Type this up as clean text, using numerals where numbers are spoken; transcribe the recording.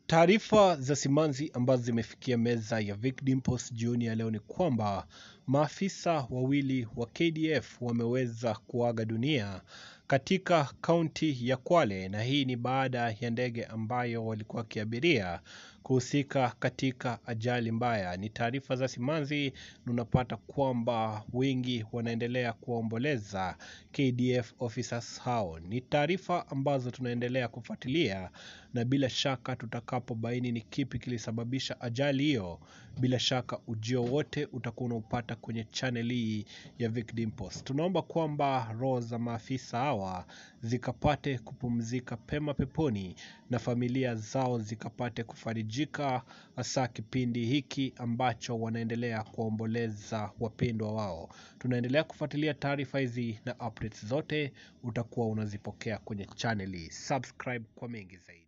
Taarifa za simanzi ambazo zimefikia meza ya Vic Dimples Jr. leo ni kwamba maafisa wawili wa KDF wameweza kuaga dunia katika kaunti ya Kwale, na hii ni baada ya ndege ambayo walikuwa wakiabiria kuhusika katika ajali mbaya. Ni taarifa za simanzi, unapata kwamba wengi wanaendelea kuomboleza KDF officers hao. Ni taarifa ambazo tunaendelea kufuatilia, na bila shaka tutakapobaini ni kipi kilisababisha ajali hiyo, bila shaka ujio wote utakuwa unapata kwenye channel hii ya Vic Dimples. Tunaomba kwamba roho za maafisa hawa zikapate kupumzika pema peponi na familia zao zikapate kufarijika, hasa kipindi hiki ambacho wanaendelea kuomboleza wapendwa wao. Tunaendelea kufuatilia taarifa hizi na updates zote utakuwa unazipokea kwenye channel hii. Subscribe kwa mengi zaidi.